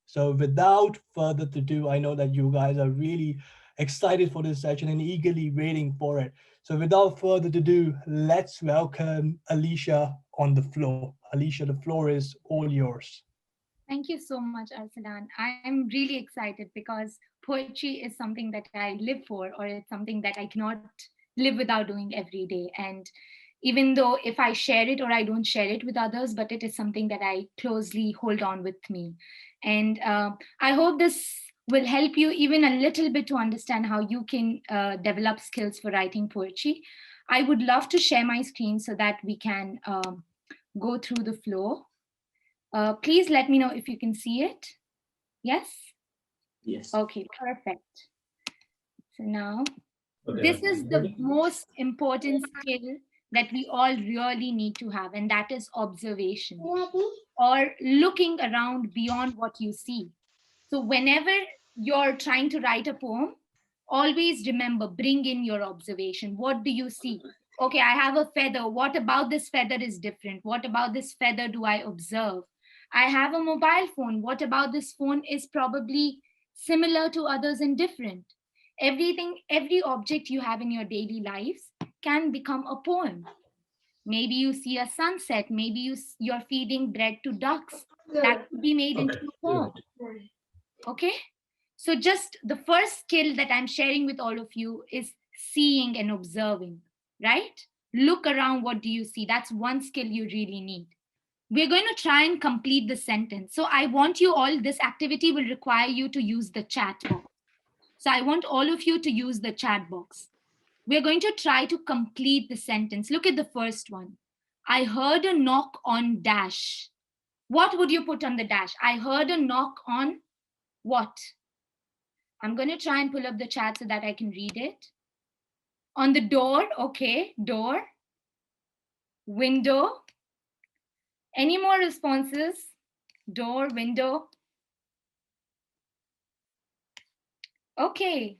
So without further ado, I know that you guys are really excited for this session and eagerly waiting for it. So without further ado, let's welcome Alisha on the floor. Alisha, the floor is all yours. Thank you so much, Arsalan. I'm really excited because poetry is something that I live for, or it's something that I cannot live without doing every day. And even though if I share it or I don't share it with others, but it is something that I closely hold on with me. And I hope this will help you even a little bit to understand how you can develop skills for writing poetry. I would love to share my screen so that we can go through the flow. Please let me know if you can see it. Yes? Yes. Okay, perfect. So now, Okay, this Archana, is you the ready? most important skill that we all really need to have, and that is observation or looking around beyond what you see. So, whenever you're trying to write a poem, always remember bring in your observation. What do you see? Okay, I have a feather. What about this feather is different? What about this feather do I observe? I have a mobile phone. What about this phone is probably similar to others and different? Everything, every object you have in your daily lives can become a poem. Maybe you see a sunset. Maybe you're feeding bread to ducks. That could be made into Okay, a do poem. it. Okay. So, just the first skill that I'm sharing with all of you is seeing and observing, right? Look around. What do you see? That's one skill you really need. We're going to try and complete the sentence. So, I want you all, this activity will require you to use the chat box. So, I want all of you to use the chat box. We're going to try to complete the sentence. Look at the first one. I heard a knock on dash. What would you put on the dash? I heard a knock on what? I'm going to try and pull up the chat so that I can read it. On the door, okay, door, window. Any more responses? Door, window. Okay,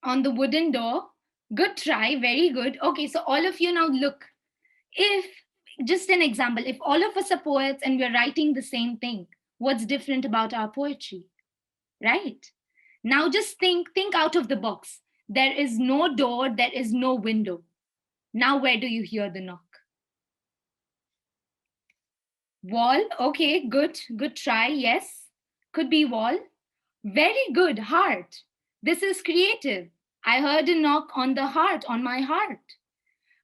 on the wooden door. Good try, very good. Okay, so all of you now look. If, just an example, if all of us are poets and we're writing the same thing, what's different about our poetry, right? Now just think out of the box. There is no door, there is no window. Now where do you hear the knock? Wall. Okay, good try. Yes, could be wall. Very good. Heart. This is creative. I heard a knock on the heart, on my heart.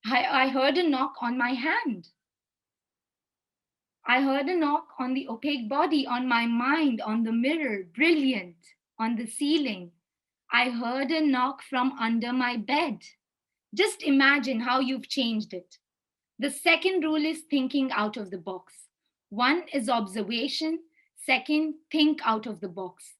I heard a knock on my hand. I heard a knock on the opaque body, on my mind, on the mirror, brilliant, on the ceiling. I heard a knock from under my bed. Just imagine how you've changed it. The second rule is thinking out of the box. One is observation. Second, think out of the box.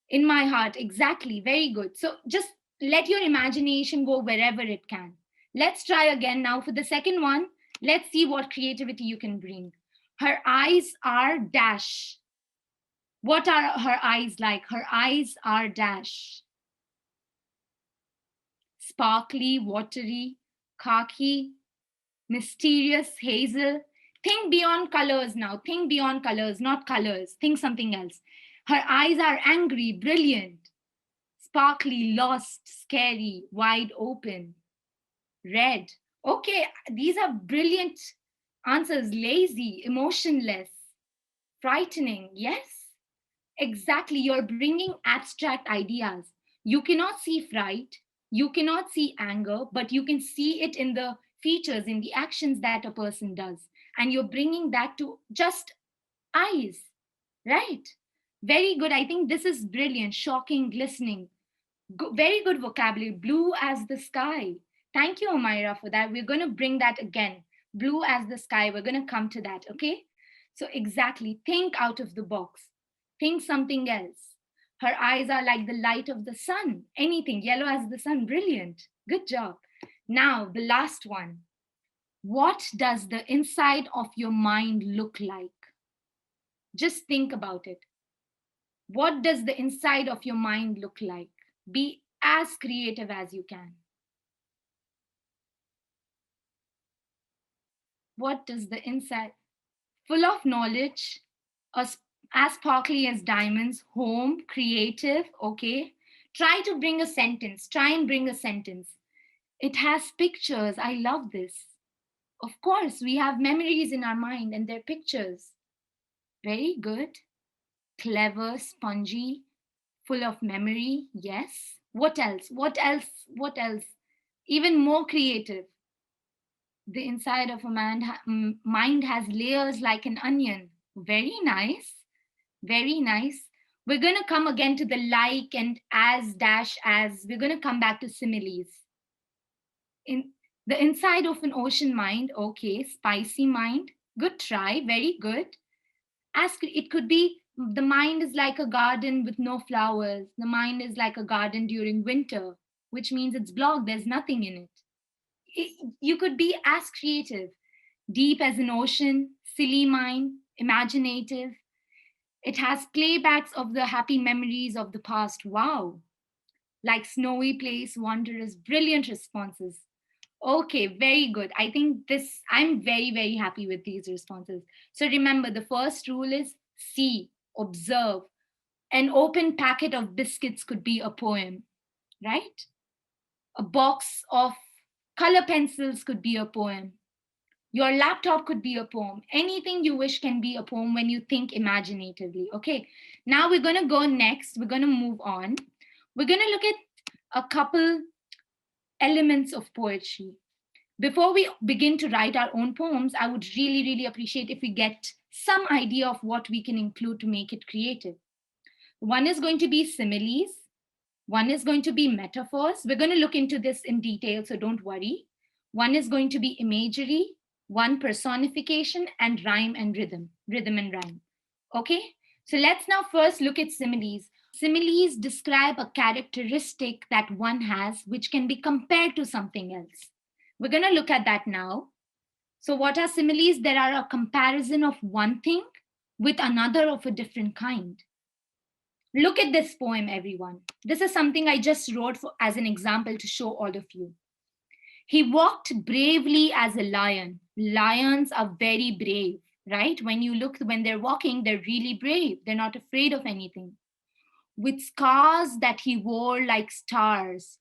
In my heart, exactly, very good. So just let your imagination go wherever it can. Let's try again now for the second one. Let's see what creativity you can bring. Her eyes are dash. What are her eyes like? Her eyes are dash. Sparkly, watery, khaki, mysterious, hazel. Think beyond colors now. Think beyond colors, not colors. Think something else. Her eyes are angry, brilliant, sparkly, lost, scary, wide open, red. Okay, these are brilliant answers. Lazy, emotionless, frightening. Yes, exactly. You're bringing abstract ideas. You cannot see fright, you cannot see anger, but you can see it in the features, in the actions that a person does. And you're bringing that to just eyes, right? Very good. I think this is brilliant, shocking, glistening. Very good vocabulary. Blue as the sky. Thank you, Omaira, for that. We're going to bring that again. Blue as the sky. We're going to come to that, okay? So, exactly. Think out of the box. Think something else. Her eyes are like the light of the sun. Anything. Yellow as the sun. Brilliant. Good job. Now, the last one. What does the inside of your mind look like? Just think about it. What does the inside of your mind look like? Be as creative as you can. What does the inside? Full of knowledge, a As sparkly as diamonds, home, creative, okay. Try to bring a sentence. Try and bring a sentence. It has pictures. I love this. Of course, we have memories in our mind and they're pictures. Very good. Clever, spongy, full of memory. Yes. What else? What else? What else? Even more creative. The inside of a mind has layers like an onion. Very nice. Very nice. We're going to come again to the like and as dash as. We're going to come back to similes. In the inside of an ocean mind, okay, spicy mind. Good try. Very good. As it could be, the mind is like a garden with no flowers. The mind is like a garden during winter, which means it's blocked. There's nothing in it. You could be as creative, deep as an ocean, silly mind, imaginative. It has playbacks of the happy memories of the past. Wow. Like snowy place, wondrous, brilliant responses. Okay, very good. I think I'm very, very happy with these responses. So remember, the first rule is see, observe. An open packet of biscuits could be a poem, right? A box of color pencils could be a poem. Your laptop could be a poem. Anything you wish can be a poem when you think imaginatively. Okay, now we're going to go next. We're going to move on. We're going to look at a couple elements of poetry. Before we begin to write our own poems, I would really, really appreciate if we get some idea of what we can include to make it creative. One is going to be similes. One is going to be metaphors. We're going to look into this in detail, so don't worry. One is going to be imagery, one personification, and rhyme and rhythm and rhyme. Okay, so let's now first look at similes. Similes describe a characteristic that one has which can be compared to something else. We're going to look at that now. So what are similes? There are a comparison of one thing with another of a different kind. Look at this poem, everyone. This is something I just wrote as an example to show all of you. He walked bravely as a lion. Lions are very brave, right? When they're walking, they're really brave. They're not afraid of anything. With scars that he wore like stars.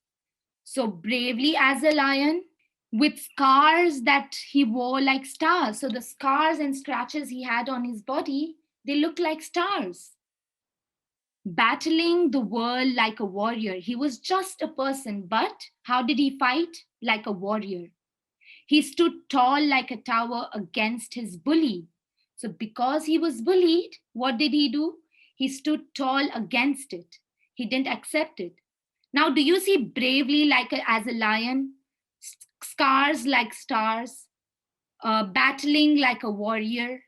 So bravely as a lion, with scars that he wore like stars. So the scars and scratches he had on his body, they look like stars. Battling the world like a warrior. He was just a person, but how did he fight? Like a warrior. He stood tall like a tower against his bully. So because he was bullied, what did he do? He stood tall against it. He didn't accept it. Now, do you see bravely as a lion, scars like stars, battling like a warrior,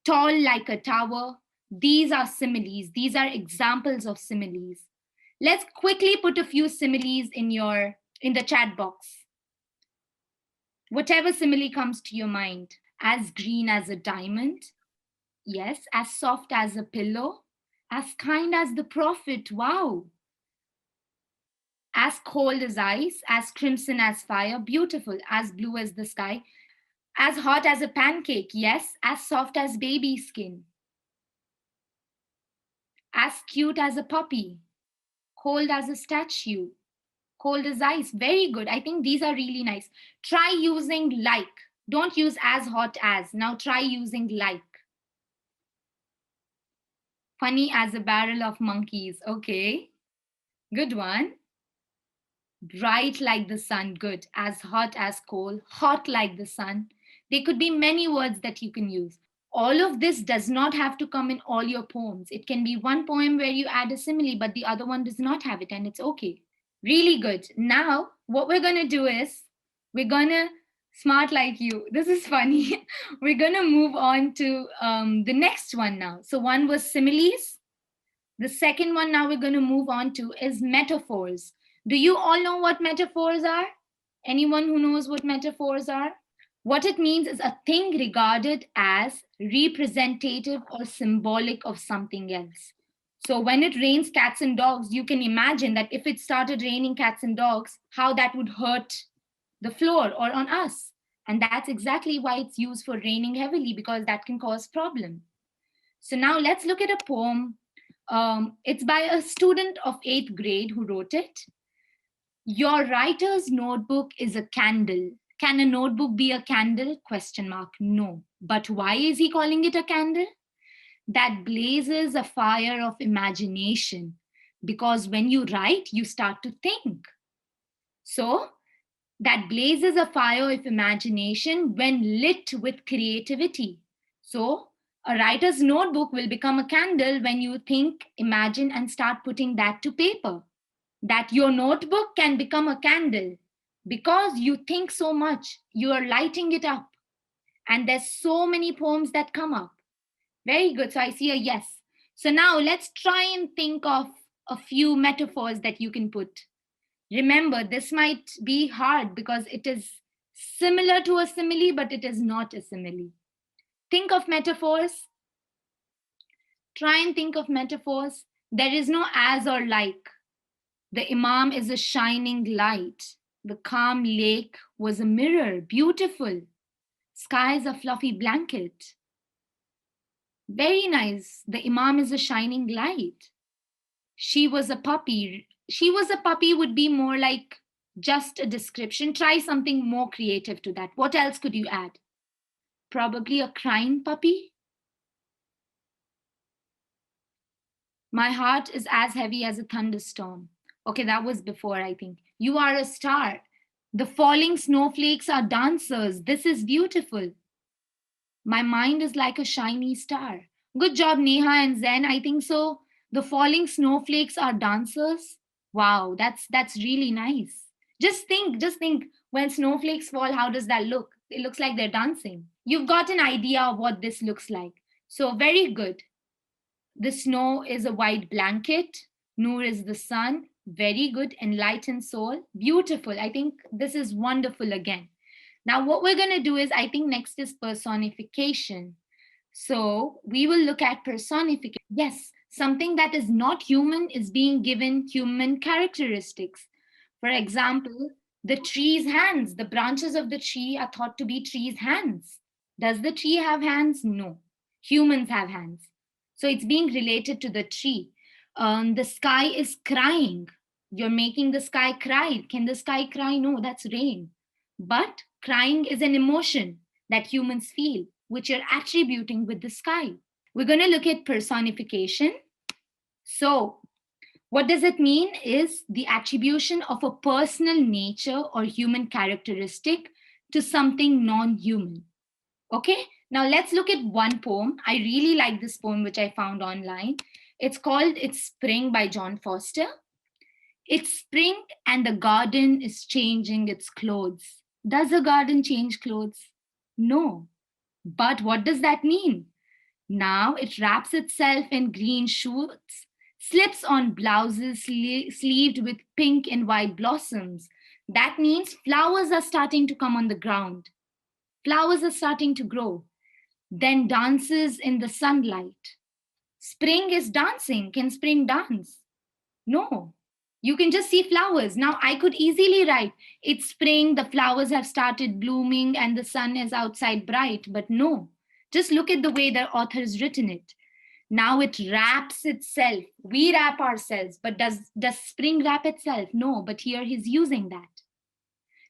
tall like a tower? These are similes. These are examples of similes. Let's quickly put a few similes in the chat box. Whatever simile comes to your mind. As green as a diamond. Yes. As soft as a pillow. As kind as the prophet. Wow. As cold as ice. As crimson as fire. Beautiful. As blue as the sky. As hot as a pancake. Yes. As soft as baby skin. As cute as a puppy. Cold as a statue. Cold as ice. Very good. I think these are really nice. Try using like. Don't use as hot as. Now try using like. Funny as a barrel of monkeys. Okay. Good one. Bright like the sun. Good. As hot as coal. Hot like the sun. There could be many words that you can use. All of this does not have to come in all your poems. It can be one poem where you add a simile, but the other one does not have it, and it's okay. Really good. Now, what we're going to do is, we're going to, smart like you, this is funny. We're going to move on to the next one now. So one was similes. The second one now we're going to move on to is metaphors. Do you all know what metaphors are? Anyone who knows what metaphors are? What it means is a thing regarded as representative or symbolic of something else. So when it rains cats and dogs, you can imagine that if it started raining cats and dogs, how that would hurt the floor or on us. And that's exactly why it's used for raining heavily, because that can cause problem. So now let's look at a poem. It's by a student of 8th grade who wrote it. Your writer's notebook is a candle. Can a notebook be a candle? Question mark. No. But why is he calling it a candle? That blazes a fire of imagination. Because when you write, you start to think. So that blazes a fire of imagination when lit with creativity. So a writer's notebook will become a candle when you think, imagine, and start putting that to paper. That your notebook can become a candle because you think so much, you are lighting it up. And there's so many poems that come up. Very good. So I see a yes. So now let's try and think of a few metaphors that you can put. Remember, this might be hard because it is similar to a simile, but it is not a simile. Think of metaphors. Try and think of metaphors. There is no as or like. The Imam is a shining light. The calm lake was a mirror, beautiful. Sky is a fluffy blanket. Very nice. The Imam is a shining light. She was a puppy. She was a puppy would be more like just a description. Try something more creative to that. What else could you add? Probably a crying puppy. My heart is as heavy as a thunderstorm. Okay, that was before, I think. You are a star. The falling snowflakes are dancers. This is beautiful. My mind is like a shiny star. Good job, Neha and Zen. I think so. The falling snowflakes are dancers. Wow, that's really nice. Just think when snowflakes fall, how does that look? It looks like they're dancing. You've got an idea of what this looks like. So very good. The snow is a white blanket. Noor is the sun. Very good. Enlightened soul. Beautiful. I think this is wonderful again. Now, what we're going to do is, I think next is personification. So we will look at personification. Yes, something that is not human is being given human characteristics. For example, the tree's hands. The branches of the tree are thought to be tree's hands. Does the tree have hands? No. Humans have hands. So it's being related to the tree. The sky is crying. You're making the sky cry. Can the sky cry? No, that's rain. But crying is an emotion that humans feel, which you're attributing with the sky. We're going to look at personification. So what does it mean is the attribution of a personal nature or human characteristic to something non-human. Okay, now let's look at one poem. I really like this poem, which I found online. It's called It's Spring by John Foster. It's spring and the garden is changing its clothes. Does a garden change clothes? No. But what does that mean? Now it wraps itself in green shoots, slips on blouses sleeved with pink and white blossoms. That means flowers are starting to come on the ground. Flowers are starting to grow. Then dances in the sunlight. Spring is dancing. Can spring dance? No. You can just see flowers. Now I could easily write, it's spring, the flowers have started blooming and the sun is outside bright, but no. Just look at the way the author has written it. Now it wraps itself. We wrap ourselves, but does spring wrap itself? No, but here he's using that.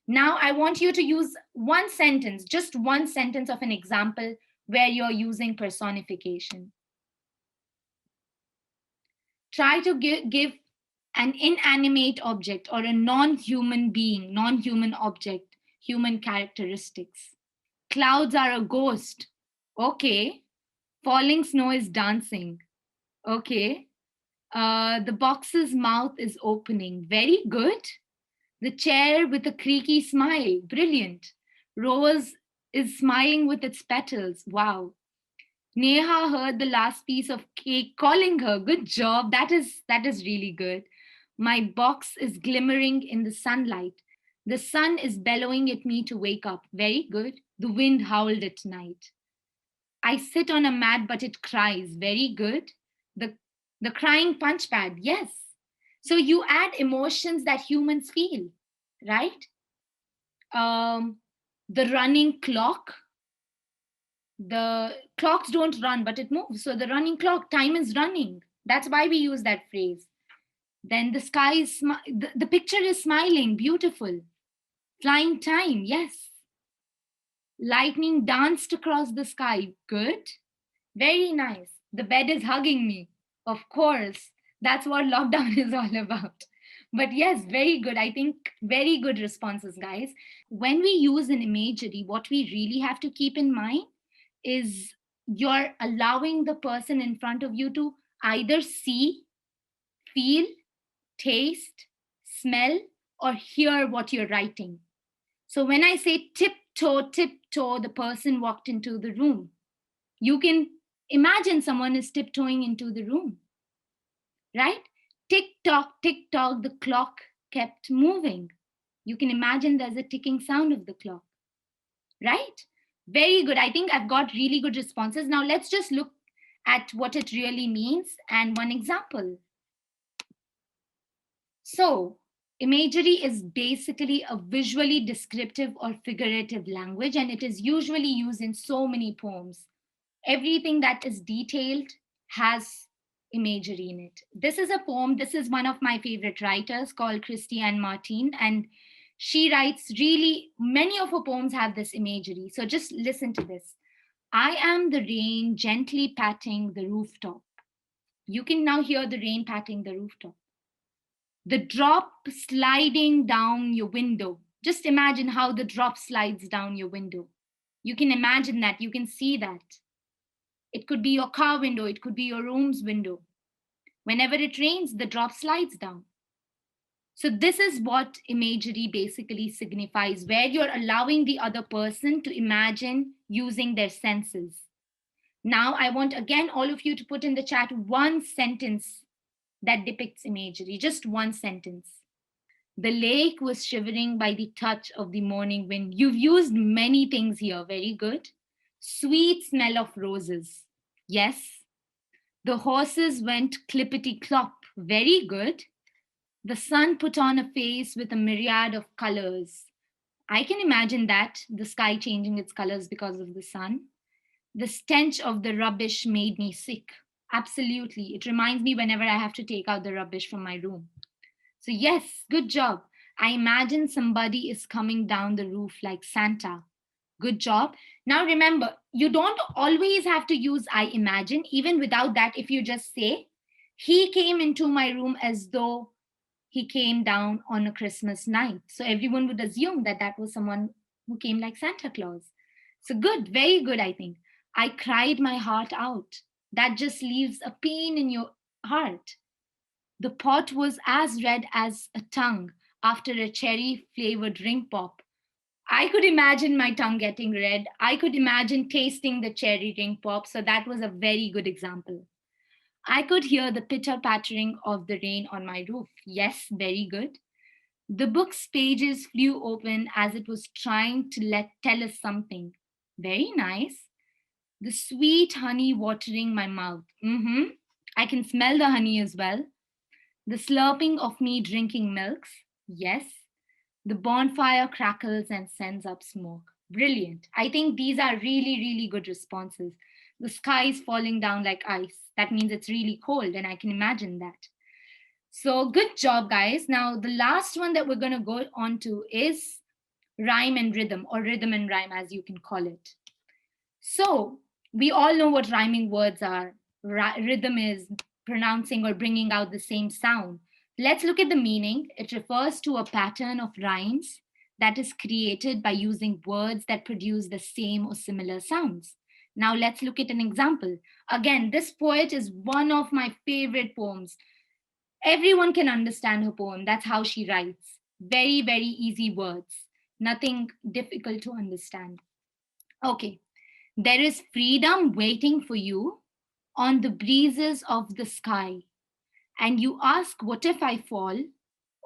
Now I want you to use one sentence, just one sentence of an example where you're using personification. Try to give an inanimate object or a non-human being, non-human object, human characteristics. Clouds are a ghost. Okay. Falling snow is dancing. Okay. The box's mouth is opening. Very good. The chair with a creaky smile. Brilliant. Rose is smiling with its petals. Wow. Neha heard the last piece of cake calling her. Good job. That is really good. My box is glimmering in the sunlight. The sun is bellowing at me to wake up. Very good. The wind howled at night. I sit on a mat, but it cries. Very good. The crying punch pad. Yes. So you add emotions that humans feel, right? The running clock. The clocks don't run, but it moves. So the running clock, time is running. That's why we use that phrase. Then the sky is, the picture is smiling, beautiful. Flying time, yes. Lightning danced across the sky, good. Very nice. The bed is hugging me. Of course, that's what lockdown is all about. But yes, very good. I think very good responses, guys. When we use an imagery, what we really have to keep in mind is you're allowing the person in front of you to either see, feel, taste, smell, or hear what you're writing. So when I say tiptoe, the person walked into the room. You can imagine someone is tiptoeing into the room, right? Tick tock, the clock kept moving. You can imagine there's a ticking sound of the clock, right? Very good. I think I've got really good responses. Now let's just look at what it really means and one example. So, imagery is basically a visually descriptive or figurative language, and it is usually used in so many poems. Everything that is detailed has imagery in it. This is a poem. This is one of my favorite writers called Christiane Martin, and she writes really many of her poems have this imagery. So just listen to this. I am the rain gently patting the rooftop. You can now hear the rain patting the rooftop. The drop sliding down your window. Just imagine how the drop slides down your window. You can imagine that. You can see that. It could be your car window. It could be your room's window. Whenever it rains, the drop slides down. So this is what imagery basically signifies, where you're allowing the other person to imagine using their senses. Now, I want again all of you to put in the chat one sentence that depicts imagery, just one sentence. The lake was shivering by the touch of the morning wind. You've used many things here. Very good. Sweet smell of roses. Yes. The horses went clippity clop. Very good. The sun put on a face with a myriad of colors. I can imagine that, the sky changing its colors because of the sun. The stench of the rubbish made me sick. Absolutely. It reminds me whenever I have to take out the rubbish from my room. So, yes, good job. I imagine somebody is coming down the roof like Santa. Good job. Now, remember, you don't always have to use I imagine. Even without that, if you just say, he came into my room as though he came down on a Christmas night. So, everyone would assume that that was someone who came like Santa Claus. So, good, very good, I think. I cried my heart out. That just leaves a pain in your heart. The pot was as red as a tongue after a cherry flavored ring pop. I could imagine my tongue getting red. I could imagine tasting the cherry ring pop. So that was a very good example. I could hear the pitter pattering of the rain on my roof. Yes, very good. The book's pages flew open as it was trying to tell us something. Very nice. The sweet honey watering my mouth. I can smell the honey as well. The slurping of me drinking milks. Yes. The bonfire crackles and sends up smoke. Brilliant. I think these are really, really good responses. The sky is falling down like ice. That means it's really cold, and I can imagine that. So good job, guys. Now, the last one that we're going to go on to is rhyme and rhythm, or rhythm and rhyme, as you can call it. So we all know what rhyming words are. Rhythm is pronouncing or bringing out the same sound. Let's look at the meaning. It refers to a pattern of rhymes that is created by using words that produce the same or similar sounds. Now let's look at an example. Again, this poet is one of my favorite poems. Everyone can understand her poem. That's how she writes. Very, very easy words. Nothing difficult to understand. Okay. There is freedom waiting for you on the breezes of the sky. And you ask, what if I fall?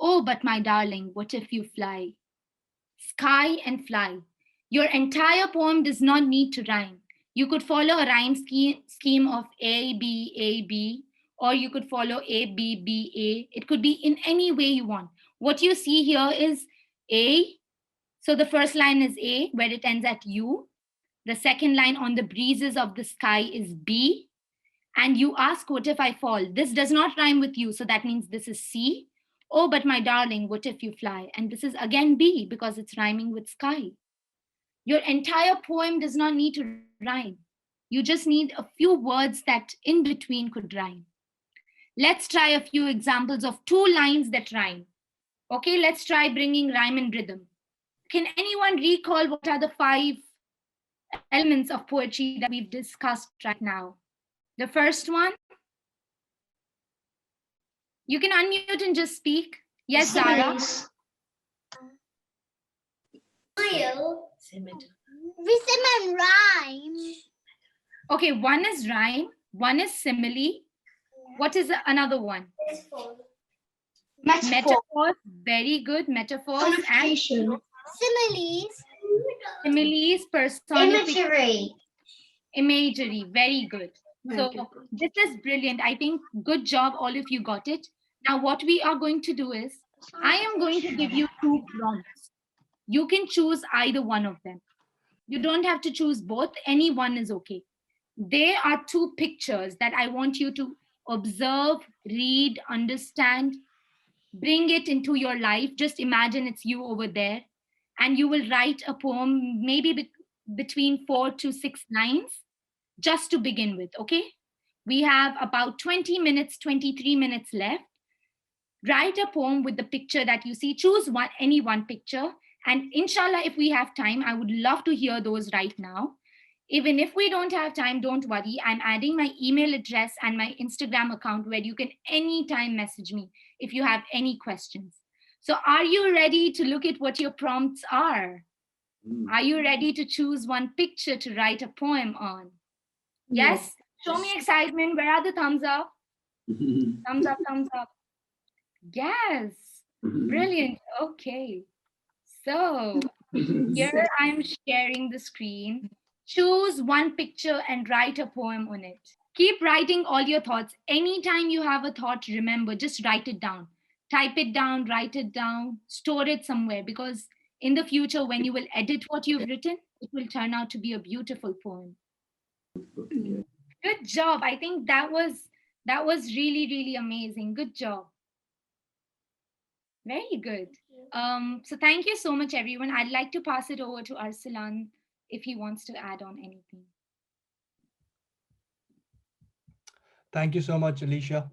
Oh, but my darling, what if you fly? Sky and fly. Your entire poem does not need to rhyme. You could follow a rhyme scheme of A, B, or you could follow A, B, B, A. It could be in any way you want. What you see here is A. So the first line is A, where it ends at U. The second line, on the breezes of the sky, is B. And you ask, what if I fall? This does not rhyme with you, so that means this is C. Oh, but my darling, what if you fly? And this is again B, because it's rhyming with sky. Your entire poem does not need to rhyme. You just need a few words that in between could rhyme. Let's try a few examples of 2 lines that rhyme. Okay, let's try bringing rhyme and rhythm. Can anyone recall what are the 5 elements of poetry that we've discussed right now? The first one, you can unmute and just speak. Yes, Zara. Smile. Rhythm and rhyme. Okay, one is rhyme, one is simile. What is another one? Metaphors. Very good. Metaphors and Similes. similes, personification. Imagery. Imagery. Very good. So this is brilliant. I think good job. All of you got it. Now what we are going to do is, I am going to give you 2 prompts. You can choose either one of them. You don't have to choose both. Any one is okay. There are 2 pictures that I want you to observe, read, understand, bring it into your life. Just imagine it's you over there, and you will write a poem, maybe between 4 to 6 lines, just to begin with. Okay, we have about 20 minutes, 23 minutes left. Write a poem with the picture that you see. Choose any one picture, and inshallah, if we have time, I would love to hear those right now. Even if we don't have time, don't worry. I'm adding my email address and my Instagram account, where you can anytime message me if you have any questions. So are you ready to look at what your prompts are? Are you ready to choose one picture to write a poem on? Yes? Show me excitement. Where are the thumbs up? Thumbs up, thumbs up. Yes. Brilliant. Okay. So here I'm sharing the screen. Choose one picture and write a poem on it. Keep writing all your thoughts. Anytime you have a thought, remember, just write it down. Type it down, write it down, store it somewhere, because in the future, when you will edit what you've written, it will turn out to be a beautiful poem. Good job. I think that was really, really amazing. Good job. Very good. So thank you so much, everyone. I'd like to pass it over to Arsalan if he wants to add on anything. Thank you so much, Alisha.